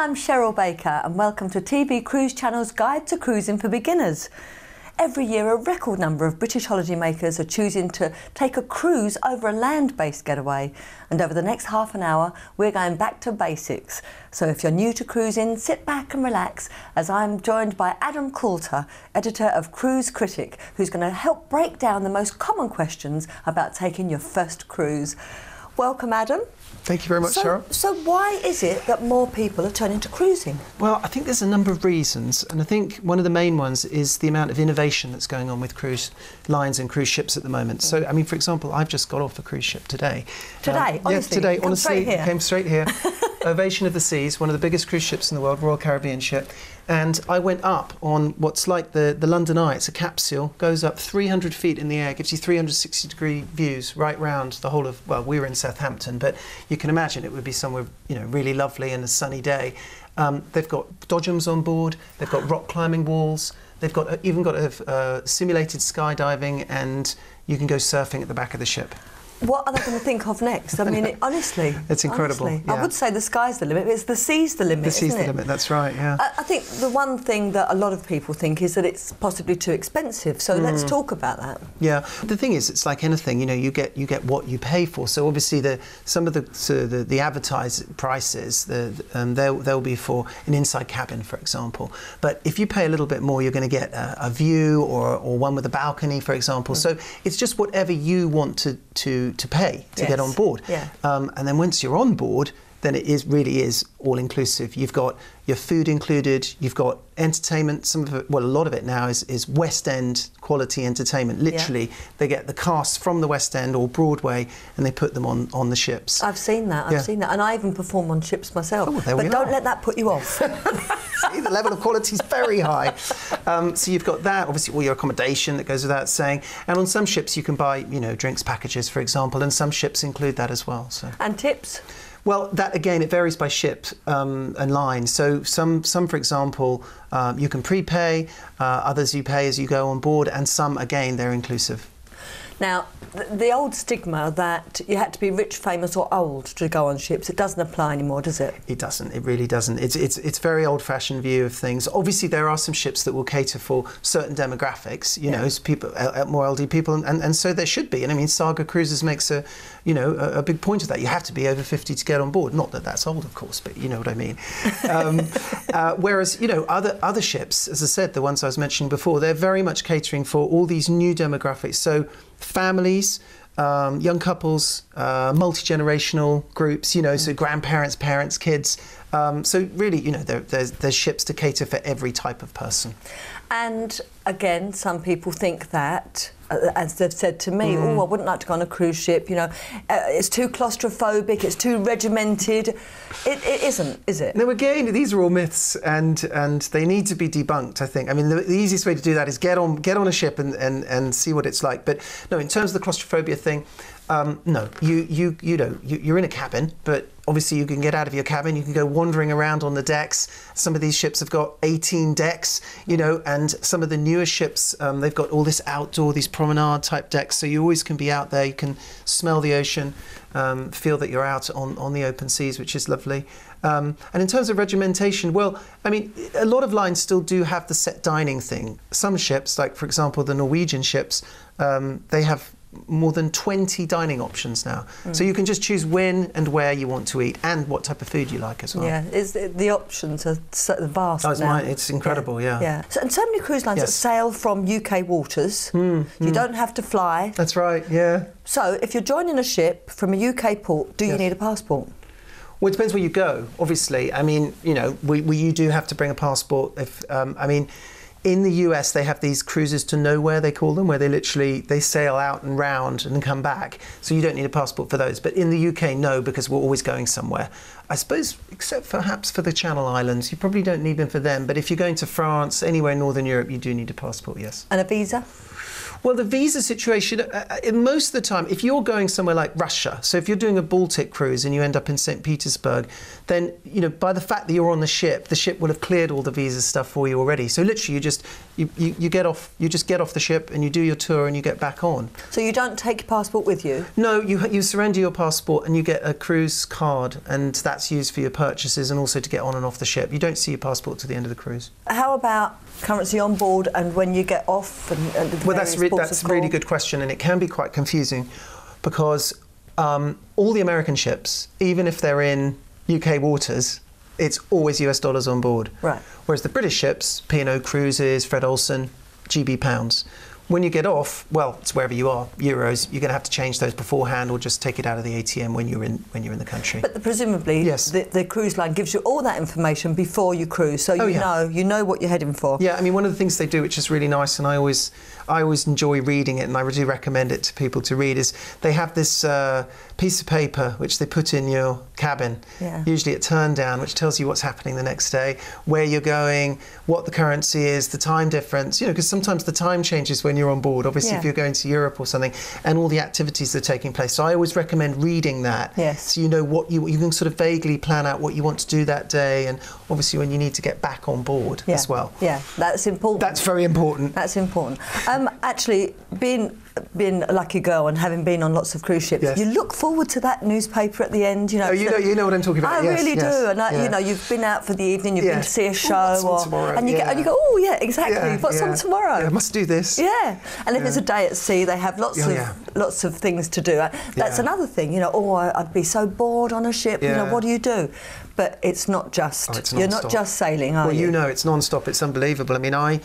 I'm Cheryl Baker and welcome to TV Cruise Channel's Guide to Cruising for Beginners. Every year a record number of British holidaymakers are choosing to take a cruise over a land-based getaway, and over the next half an hour we're going back to basics. So if you're new to cruising, sit back and relax as I'm joined by Adam Coulter, editor of Cruise Critic, who's going to help break down the most common questions about taking your first cruise. Welcome, Adam. Thank you very much, Cheryl. So why is it that more people are turning to cruising? Well, I think there's a number of reasons, and I think one of the main ones is the amount of innovation that's going on with cruise lines and cruise ships at the moment. So, I mean, for example, I've just got off a cruise ship today. Today? Yes, today, honestly, came straight here. Ovation of the Seas, one of the biggest cruise ships in the world, Royal Caribbean ship. And I went up on what's like the London Eye. It's a capsule, goes up 300 feet in the air, gives you 360-degree views right round the whole of, well, we were in Southampton, but you can imagine it would be somewhere, you know, really lovely and a sunny day. They've got dodgems on board, they've got rock climbing walls, they've got even got simulated skydiving, and you can go surfing at the back of the ship. What are they going to think of next? I mean, honestly. It's incredible. Honestly, yeah. I would say the sky's the limit, but it's the sea's the limit, The sea's isn't the it? limit, that's right, yeah. I think the one thing that a lot of people think is that it's possibly too expensive, so let's talk about that. Yeah, the thing is, it's like anything, you know, you get what you pay for. So obviously some of the advertised prices, they'll be for an inside cabin, for example. But if you pay a little bit more, you're going to get a view or one with a balcony, for example. So it's just whatever you want to pay to get on board. Yeah. And then once you're on board, then it really is all-inclusive. You've got your food included, you've got entertainment, some of it, well, a lot of it now is West End quality entertainment. Literally, they get the cast from the West End or Broadway and they put them on the ships. I've seen that, I've seen that, and I even perform on ships myself. Oh, but don't let that put you off. See, the level of quality is very high. So you've got that, obviously all your accommodation that goes without saying, and on some ships you can buy, you know, drinks packages, for example, and some ships include that as well. So. And tips? Well, that again, it varies by ship and line. So some, for example, you can prepay, others you pay as you go on board, and some, again, they're inclusive. Now, the old stigma that you had to be rich, famous or old to go on ships, it doesn't apply anymore, does it? It doesn't, it really doesn't. It's a very old-fashioned view of things. Obviously, there are some ships that will cater for certain demographics, you know, people, more elderly people, and so there should be. And I mean, Saga Cruises makes a big point of that. You have to be over 50 to get on board. Not that that's old, of course, but you know what I mean. Whereas, you know, other ships, as I said, the ones I was mentioning before, they're very much catering for all these new demographics. So families, young couples, multi-generational groups, you know, so grandparents, parents, kids. So really, you know, there's ships to cater for every type of person. And again, some people think that, as they've said to me, oh, I wouldn't like to go on a cruise ship, you know, it's too claustrophobic, it's too regimented. It isn't, is it? No, again, these are all myths, and they need to be debunked, I think. I mean, the easiest way to do that is get on a ship and see what it's like. But no, in terms of the claustrophobia thing, no, you're in a cabin, but obviously you can get out of your cabin, you can go wandering around on the decks. Some of these ships have got 18 decks, you know, and some of the newer ships, they've got all this outdoor, these promenade type decks, so you always can be out there, you can smell the ocean, feel that you're out on the open seas, which is lovely. And in terms of regimentation, well, I mean, a lot of lines still do have the set dining thing. Some ships, like for example the Norwegian ships, they have more than 20 dining options now. So you can just choose when and where you want to eat and what type of food you like as well. Yeah, the options are so vast now. It's incredible, yeah. So, and so many cruise lines that sail from UK waters. You don't have to fly. That's right, yeah. So if you're joining a ship from a UK port, do you need a passport? Well, it depends where you go, obviously. I mean, you know, you do have to bring a passport. If I mean, in the US, they have these cruises to nowhere, they call them, where they sail out and round and then come back. So you don't need a passport for those. But in the UK, no, because we're always going somewhere. I suppose, except perhaps for the Channel Islands, you probably don't need them for them. But if you're going to France, anywhere in Northern Europe, you do need a passport, yes. And a visa? Well, the visa situation, most of the time, if you're going somewhere like Russia, so if you're doing a Baltic cruise and you end up in St. Petersburg, then, you know, by the fact that you're on the ship will have cleared all the visa stuff for you already. So literally You get off. You just get off the ship and you do your tour and you get back on. So you don't take your passport with you? No, you surrender your passport and you get a cruise card, and that's used for your purchases and also to get on and off the ship. You don't see your passport to the end of the cruise. How about currency on board and when you get off? Well, that's a really good question, and it can be quite confusing because all the American ships, even if they're in UK waters, it's always US dollars on board. Right. Whereas the British ships, P&O Cruises, Fred Olsen, GB pounds. When you get off, well, it's wherever you are, euros, you're going to have to change those beforehand or just take it out of the ATM when you're in the country. But presumably, yes, the cruise line gives you all that information before you cruise, so you know what you're heading for. Yeah, I mean, one of the things they do, which is really nice, and I always enjoy reading it, and I do recommend it to people to read, is they have this piece of paper which they put in your cabin, usually at turn down, which tells you what's happening the next day, where you're going, what the currency is, the time difference, because sometimes the time changes when you're on board, obviously if you're going to Europe or something, and all the activities that are taking place. So I always recommend reading that, so you know what you can sort of vaguely plan out what you want to do that day, and obviously when you need to get back on board as well. Yeah, that's important. That's very important. That's important. Actually, being a lucky girl and having been on lots of cruise ships, you look forward to that newspaper at the end. You know what I'm talking about. I really do, and you've been out for the evening, you've been to see a show, what's on tomorrow? And you go, oh yeah, exactly. What's on tomorrow? I must do this. Yeah, and if it's a day at sea, they have lots of things to do. That's another thing. I'd be so bored on a ship. What do? But it's not just you're not just sailing, are you? Well, it's non-stop. It's unbelievable. I mean, I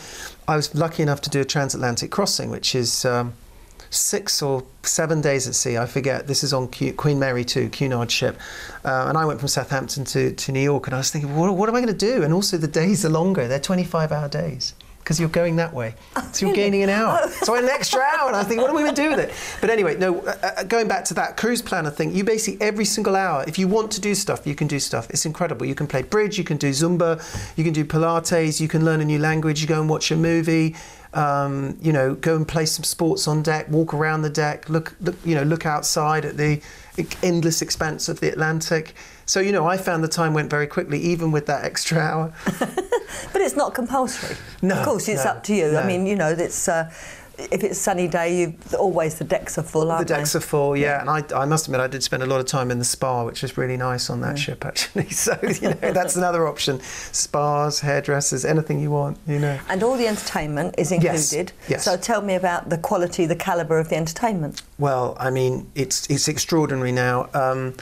was lucky enough to do a transatlantic crossing, which is 6 or 7 days at sea. I forget. This is on Queen Mary 2, Cunard ship, and I went from Southampton to New York, and I was thinking, what am I going to do? And also the days are longer. They're 25-hour days. Because you're going that way, so you're gaining an hour. So I had an extra hour, and I think, what am I going to do with it? But anyway, no. Going back to that cruise planner thing, you basically every single hour, if you want to do stuff, you can do stuff. It's incredible. You can play bridge, you can do Zumba, you can do Pilates, you can learn a new language, you go and watch a movie, go and play some sports on deck, walk around the deck, look outside at the endless expanse of the Atlantic. So I found the time went very quickly, even with that extra hour. But it's not compulsory. No, of course, it's up to you. No. I mean, it's if it's a sunny day, always the decks are full, aren't they? The decks are full, and I must admit I did spend a lot of time in the spa, which was really nice on that ship, actually. So that's another option: spas, hairdressers, anything you want. And all the entertainment is included. Yes. So tell me about the quality, the calibre of the entertainment. Well, I mean, it's extraordinary now.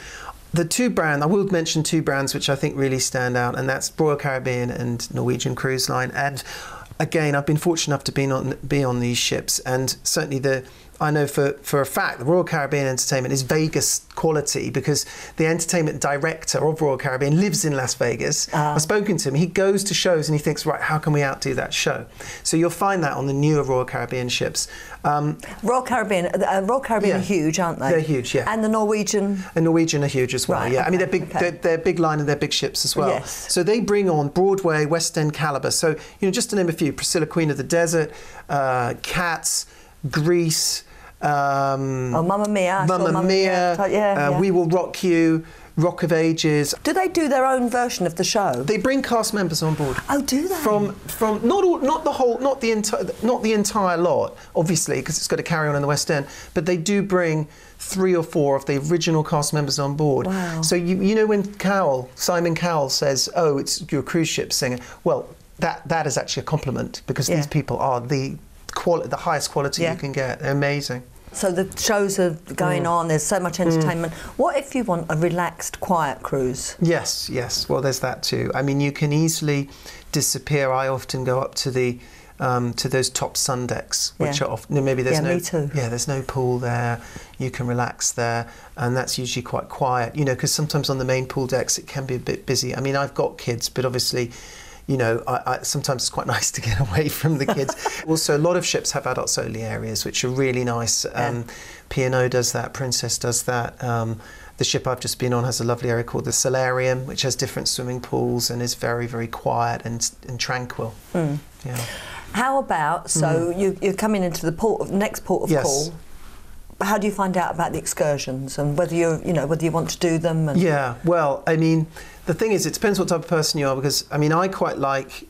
The two brands, I will mention two brands which I think really stand out, and that's Royal Caribbean and Norwegian Cruise Line. And again, I've been fortunate enough to be on these ships, and certainly I know for a fact the Royal Caribbean Entertainment is Vegas quality, because the entertainment director of Royal Caribbean lives in Las Vegas. I've spoken to him. He goes to shows and he thinks, right, how can we outdo that show? So you'll find that on the newer Royal Caribbean ships. Royal Caribbean are huge, aren't they? They're huge, yeah. And the Norwegian? And Norwegian are huge as well, right, yeah. I mean, they're big. They're big line and they're big ships as well. Yes. So they bring on Broadway, West End caliber. So just to name a few: Priscilla, Queen of the Desert, Cats, Grease. Mamma Mia. Mamma Mia. We Will Rock You. Rock of Ages. Do they do their own version of the show? They bring cast members on board. Oh, do they? From not the entire lot, obviously, because it's got to carry on in the West End. But they do bring 3 or 4 of the original cast members on board. Wow. So when Simon Cowell says, "Oh, it's your cruise ship singer," well, that is actually a compliment, because these people are the highest quality you can get. They're amazing. So the shows are going on, there's so much entertainment. What if you want a relaxed, quiet cruise? Yes. Well, there's that too. I mean, you can easily disappear. I often go up to those top sun decks, which are often maybe there's me too. There's no pool there. You can relax there, and that's usually quite quiet. Because sometimes on the main pool decks it can be a bit busy. I mean, I've got kids, but obviously, I sometimes it's quite nice to get away from the kids. Also, a lot of ships have adults only areas, which are really nice. P&O does that, Princess does that. The ship I've just been on has a lovely area called the Solarium, which has different swimming pools and is very, very quiet and tranquil. Yeah. How about, you're coming into the next port of call. How do you find out about the excursions and whether you want to do them? Yeah, well, I mean, the thing is, it depends what type of person you are, because I mean, I quite like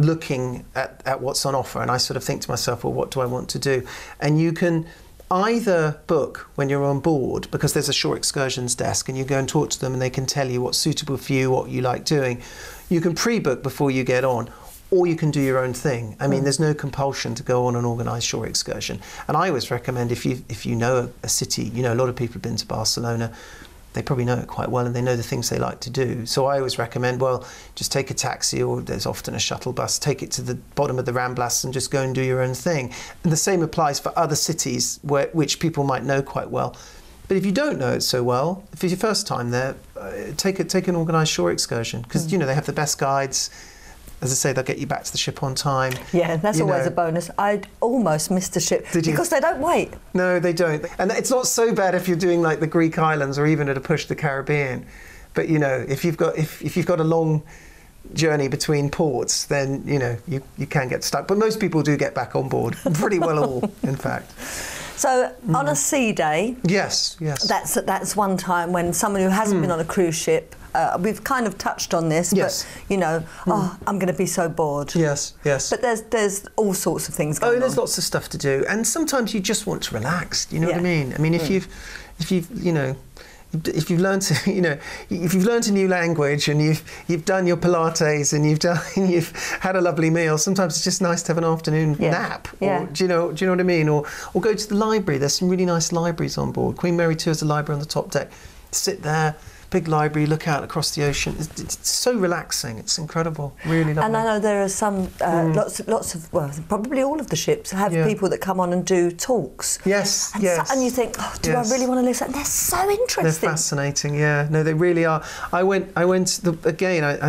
looking at what's on offer, and I sort of think to myself, well, what do I want to do? And you can either book when you're on board, because there's a shore excursions desk, and you go and talk to them and they can tell you what's suitable for you, what you like doing. You can pre-book before you get on, or you can do your own thing. I mean, there's no compulsion to go on an organised shore excursion. And I always recommend, if you know a city, you know, a lot of people have been to Barcelona, they probably know it quite well and they know the things they like to do. So I always recommend, well, just take a taxi, or there's often a shuttle bus, take it to the bottom of the Ramblas and just go and do your own thing. And the same applies for other cities which people might know quite well. But if you don't know it so well, if it's your first time there, take an organised shore excursion, because you know, they have the best guides. As I say, they'll get you back to the ship on time. Yeah, that's always a bonus. I'd almost missed the ship because they don't wait. No, they don't. And it's not so bad if you're doing like the Greek islands or even at a push the Caribbean. But you know, if you've got a long journey between ports, then you know you can get stuck. But most people do get back on board, pretty well all, in fact. So on a sea day, yes, that's one time when someone who hasn't been on a cruise ship. We've kind of touched on this, but you know, I'm going to be so bored. Yes. But there's all sorts of things going on. There's lots of stuff to do, and sometimes you just want to relax. You know what I mean? I mean, if you've learned a new language and you've done your Pilates and you've had a lovely meal, sometimes it's just nice to have an afternoon nap. Or, do you know what I mean? Or go to the library. There's some really nice libraries on board. Queen Mary 2 has a library on the top deck. Sit there. Big library, look out across the ocean. It's so relaxing. It's incredible. Really lovely. And I know there are some, lots of, well, probably all of the ships have people that come on and do talks. Yes, and you think, do I really want to listen? And they're so interesting. They're fascinating, yeah. No, they really are. I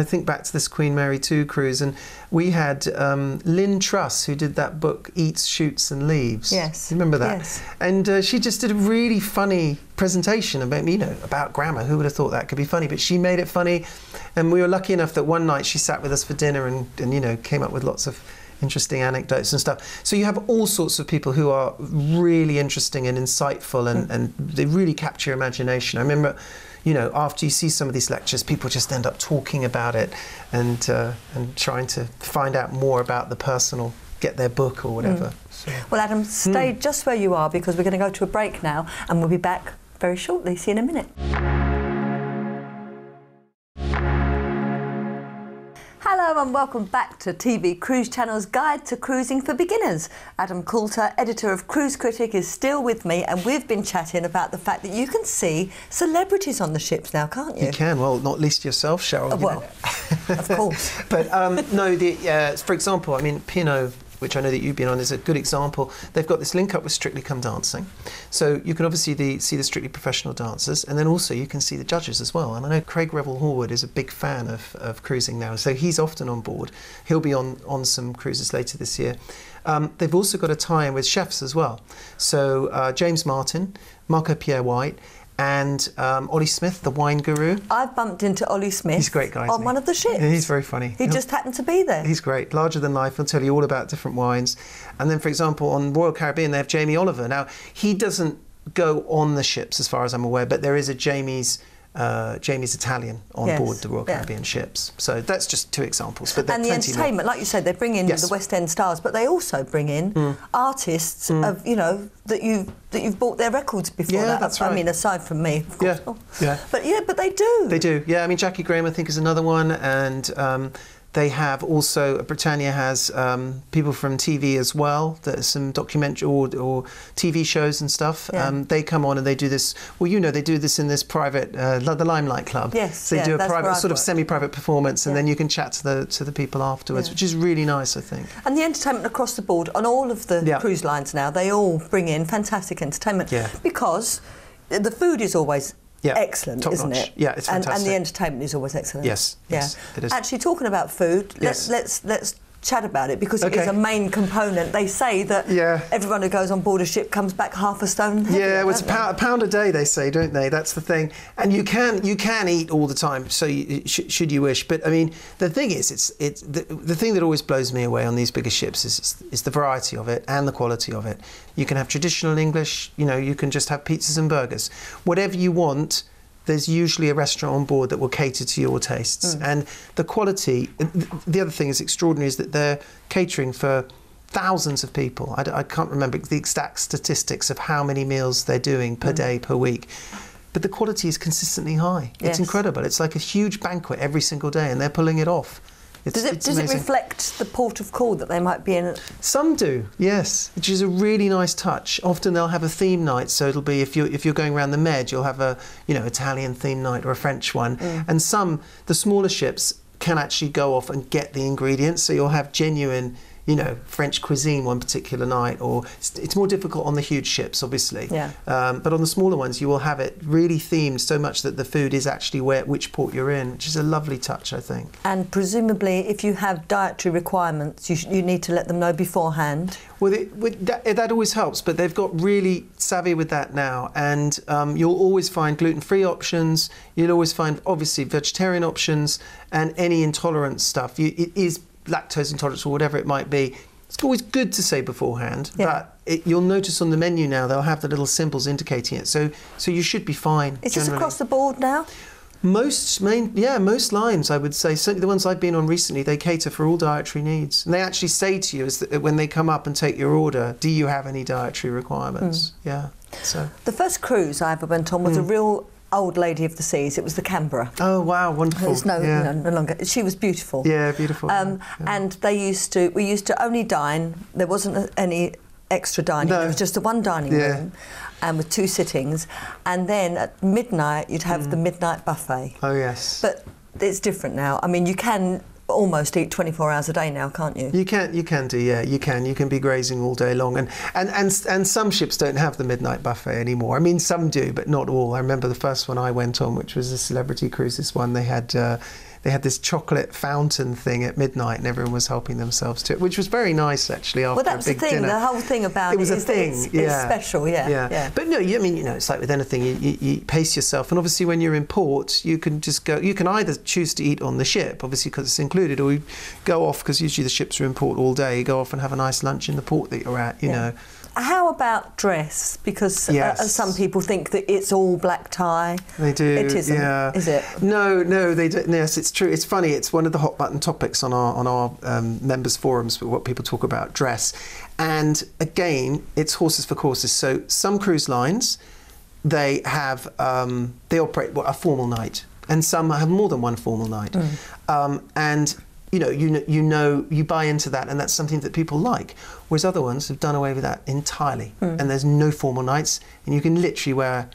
think back to this Queen Mary 2 cruise, and we had Lynn Truss, who did that book, Eats, Shoots and Leaves. Yes. You remember that? Yes. And she just did a really funny presentation about grammar. Who would have thought that could be funny? But she made it funny, and we were lucky enough that one night she sat with us for dinner and came up with lots of interesting anecdotes and stuff. So you have all sorts of people who are really interesting and insightful, and they really capture your imagination. I remember, after you see some of these lectures, people just end up talking about it and trying to find out more about the person or get their book or whatever. So. Well, Adam, stay just where you are, because we're going to go to a break now, and we'll be back very shortly. See you in a minute. Hello and welcome back to TV Cruise Channel's Guide to Cruising for Beginners. Adam Coulter, editor of Cruise Critic, is still with me, and we've been chatting about the fact that you can see celebrities on the ships now, can't you? You can. Well, not least yourself, Cheryl. Well, of course. But no, for example, I mean, P&O, which I know that you've been on, is a good example. They've got this link up with Strictly Come Dancing. So you can obviously see the Strictly professional dancers, and then also you can see the judges as well. And I know Craig Revel-Horwood is a big fan of cruising now, so he's often on board. He'll be on some cruises later this year. They've also got a tie-in with chefs as well. So James Martin, Marco Pierre White, and Ollie Smith, the wine guru. I've bumped into Ollie Smith. He's a great guy, on one of the ships. Yeah, he's very funny. He just happened to be there. He's great, larger than life. He'll tell you all about different wines. And then, for example, on Royal Caribbean, they have Jamie Oliver. Now, he doesn't go on the ships, as far as I'm aware, but there is a Jamie's Italian on board the Royal Caribbean ships. So that's just two examples. But and the entertainment, like you said, they bring in the West End stars, but they also bring in artists of that you've bought their records before. Yeah, that's right. I mean, aside from me, of course. Yeah. But they do. They do. Yeah, I mean, Jackie Graham, I think, is another one, and they have also, Britannia has people from TV as well. There's some documentary or TV shows and stuff. Yeah. They come on and they do this. Well, they do this in this private, the Limelight Club. Yes. So they do a private, sort of semi-private performance, and then you can chat to the people afterwards, which is really nice, I think. And the entertainment across the board on all of the cruise lines now, they all bring in fantastic entertainment because the food is always excellent, top isn't notch. it? Yeah, it's fantastic. And the entertainment is always excellent. Yes, it is. Actually, talking about food, let's chat about it, because it is a main component. They say that everyone who goes on board a ship comes back half a stone heavier. Yeah, well, it's a pound a day, they say, don't they? That's the thing. And you can eat all the time, so should you wish. But I mean, the thing is, the thing that always blows me away on these bigger ships is the variety of it and the quality of it. You can have traditional English. You can just have pizzas and burgers, whatever you want. there's usually a restaurant on board that will cater to your tastes. And the quality, the other thing is extraordinary, is that they're catering for thousands of people. I can't remember the exact statistics of how many meals they're doing per day, per week. But the quality is consistently high. It's incredible. It's like a huge banquet every single day, and they're pulling it off. Does it reflect the port of call that they might be in? Some do, yes, which is a really nice touch. Often they'll have a theme night, so it'll be if you're going around the Med, you'll have a Italian theme night or a French one. And the smaller ships can actually go off and get the ingredients, so you'll have genuine, French cuisine one particular night, or it's more difficult on the huge ships, obviously. But on the smaller ones, you will have it really themed so much that the food is actually which port you're in, which is a lovely touch, I think. And presumably, if you have dietary requirements, you need to let them know beforehand. Well, that always helps, but they've got really savvy with that now, and you'll always find gluten-free options. You'll always find, obviously, vegetarian options, and any intolerance stuff. It is lactose intolerance or whatever it might be. It's always good to say beforehand, but you'll notice on the menu now they'll have the little symbols indicating it, so you should be fine. Is this across the board now? Most lines, I would say, certainly the ones I've been on recently, they cater for all dietary needs. And they actually say to you, when they come up and take your order, do you have any dietary requirements? So the first cruise I ever went on was a real old lady of the seas. It was the Canberra. Oh wow, wonderful! There's no longer. She was beautiful. Yeah, beautiful. And we used to only dine. There wasn't any extra dining. There was just the one dining room, and with 2 sittings. And then at midnight, you'd have the midnight buffet. Oh yes. But it's different now. I mean, you can almost eat 24 hours a day now, can't you? You can do, you can be grazing all day long, and some ships don't have the midnight buffet anymore. I mean, some do, but not all. I remember the first one I went on, which was a Celebrity Cruises one. They had this chocolate fountain thing at midnight, and everyone was helping themselves to it, which was very nice actually. After that was a big the thing. dinner. The whole thing about it was a thing. It's special, yeah. But no, it's like with anything, you pace yourself, and obviously when you're in port, you can just go. You can either choose to eat on the ship, obviously because it's included, or you go off because usually the ships are in port all day. You go off and have a nice lunch in the port that you're at. You know. How about dress? Because some people think that it's all black tie. They do. It isn't, is it? No, they don't. Yes, it's true. It's funny. It's one of the hot button topics on our members' forums, what people talk about dress. And again, it's horses for courses. So some cruise lines, they have they operate a formal night, and some have more than one formal night, and you buy into that, and that's something that people like. Whereas other ones have done away with that entirely, and there's no formal nights, and you can literally wear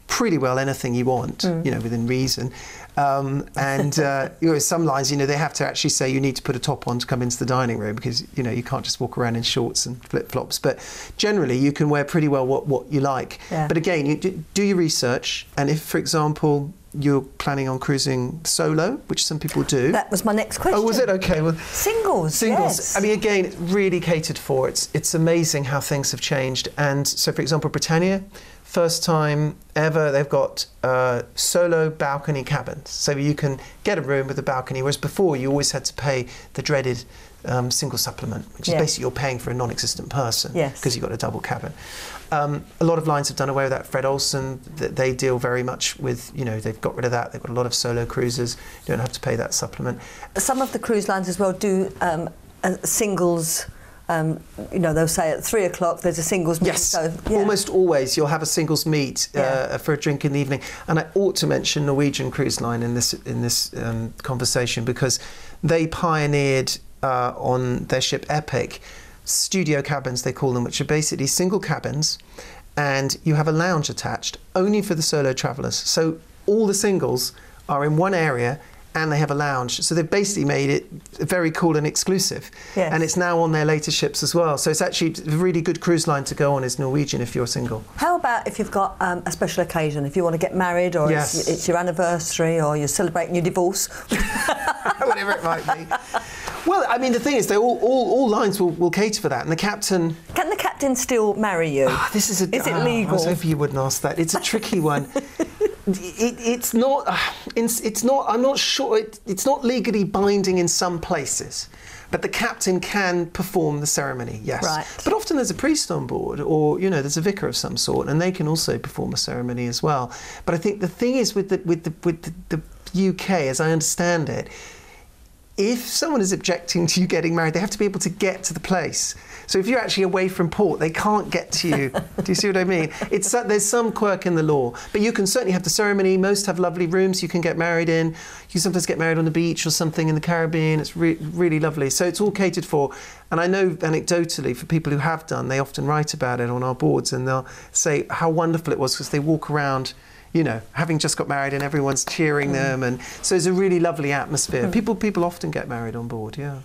pretty well anything you want, within reason. Some lines, they have to actually say you need to put a top on to come into the dining room because you can't just walk around in shorts and flip-flops. But generally, you can wear pretty well what you like. Yeah. But again, you do your research, and if, for example, you're planning on cruising solo, which some people do. That was my next question. Oh, was it? Okay. Well, Singles. Yes. I mean, again, it's really catered for. It's amazing how things have changed. And so, for example, Britannia, first time ever, they've got solo balcony cabins. So you can get a room with a balcony, whereas before you always had to pay the dreaded single supplement, which is basically you're paying for a non-existent person because you've got a double cabin. A lot of lines have done away with that. Fred Olsen, they deal very much with, they've got rid of that. They've got a lot of solo cruisers. You don't have to pay that supplement. Some of the cruise lines as well do singles. They'll say at 3 o'clock there's a singles meet. Yes, so, almost always you'll have a singles meet for a drink in the evening. And I ought to mention Norwegian Cruise Line in this conversation, because they pioneered on their ship Epic studio cabins, they call them, which are basically single cabins, and you have a lounge attached only for the solo travellers. So all the singles are in one area, and they have a lounge. So they've basically made it very cool and exclusive. Yes. And it's now on their later ships as well. So it's actually a really good cruise line to go on is Norwegian if you're single. How about if you've got a special occasion, if you want to get married, or it's your anniversary, or you're celebrating your divorce? Whatever it might be. Well, I mean, the thing is, all lines will cater for that, and the captain... Can the captain still marry you? Is it legal? I was hoping you wouldn't ask that. It's a tricky one. It's not. I'm not sure. It's not legally binding in some places, But the captain can perform the ceremony, yes. Right. But often there's a priest on board, or there's a vicar of some sort, and they can also perform a ceremony as well. But I think the thing is with the UK, as I understand it, if someone is objecting to you getting married, they have to be able to get to the place. So if you're actually away from port, they can't get to you. Do you see what I mean? There's some quirk in the law, but you can certainly have the ceremony. Most have lovely rooms you can get married in. You sometimes get married on the beach or something in the Caribbean. It's really lovely. So it's all catered for. And I know anecdotally, for people who have done, they often write about it on our boards, and they'll say how wonderful it was because they walk around, having just got married and everyone's cheering them, and so it's a really lovely atmosphere. People often get married on board, yeah.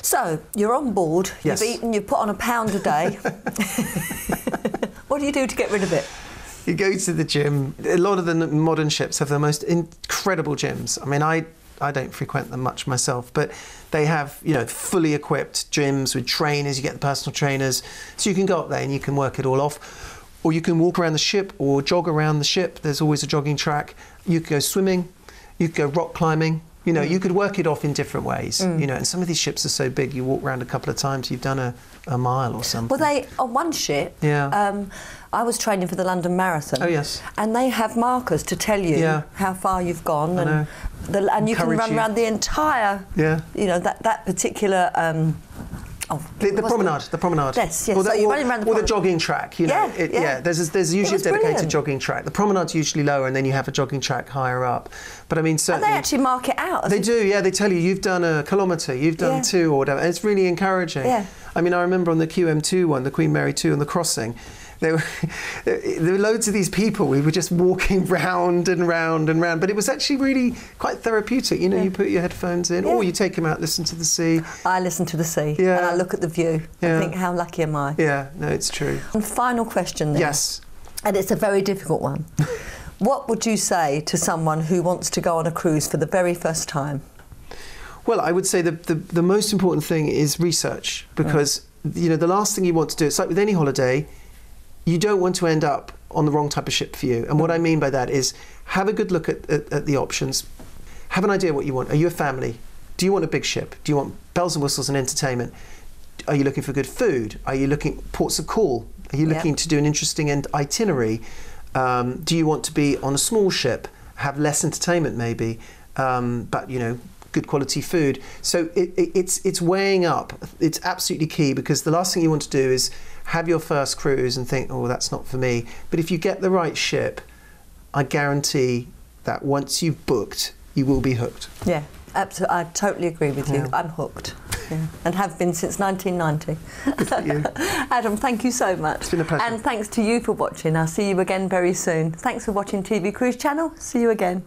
So, you're on board, yes. You've eaten, you've put on £1 a day. What do you do to get rid of it? You go to the gym. A lot of the modern ships have the most incredible gyms. I mean, I don't frequent them much myself, but they have, fully equipped gyms with trainers. You get the personal trainers, so you can go up there and you can work it all off. Or you can walk around the ship or jog around the ship. There's always a jogging track. You could go swimming. You could go rock climbing. You could work it off in different ways. And some of these ships are so big, you walk around a couple of times, you've done a mile or something. Well, on one ship, I was training for the London Marathon. Oh, yes. And they have markers to tell you how far you've gone. And you can run around the entire, that particular... The promenade. Yes. Or So you're running around the jogging track. There's usually a dedicated jogging track. The promenade's usually lower, and then you have a jogging track higher up. But I mean, certainly... And they actually mark it out. They do, yeah. They tell you, you've done a kilometre, you've done 2 or whatever. And it's really encouraging. Yeah. I mean, I remember on the QM2 one, the Queen Mary 2 on the crossing, there were loads of these people. We were just walking round and round and round, but it was actually really quite therapeutic. You put your headphones in, or you take them out, listen to the sea. I listen to the sea, and I look at the view. I think, how lucky am I? Yeah, no, it's true. And final question then. Yes. And it's a very difficult one. What would you say to someone who wants to go on a cruise for the very first time? Well, I would say the most important thing is research, because the last thing you want to do, it's like with any holiday, you don't want to end up on the wrong type of ship for you. And what I mean by that is have a good look at the options. Have an idea what you want. Are you a family? Do you want a big ship? Do you want bells and whistles and entertainment? Are you looking for good food? Are you looking ports of call? Are you looking to do an interesting itinerary? Do you want to be on a small ship, have less entertainment maybe, but good quality food? So it's weighing up. It's absolutely key, because the last thing you want to do is have your first cruise and think, oh, that's not for me. But if you get the right ship, I guarantee that once you've booked, you will be hooked. Yeah, absolutely. I totally agree with you. I'm hooked. Yeah. And have been since 1990. Good for you. Adam, thank you so much. It's been a pleasure. And thanks to you for watching. I'll see you again very soon. Thanks for watching TV Cruise Channel. See you again.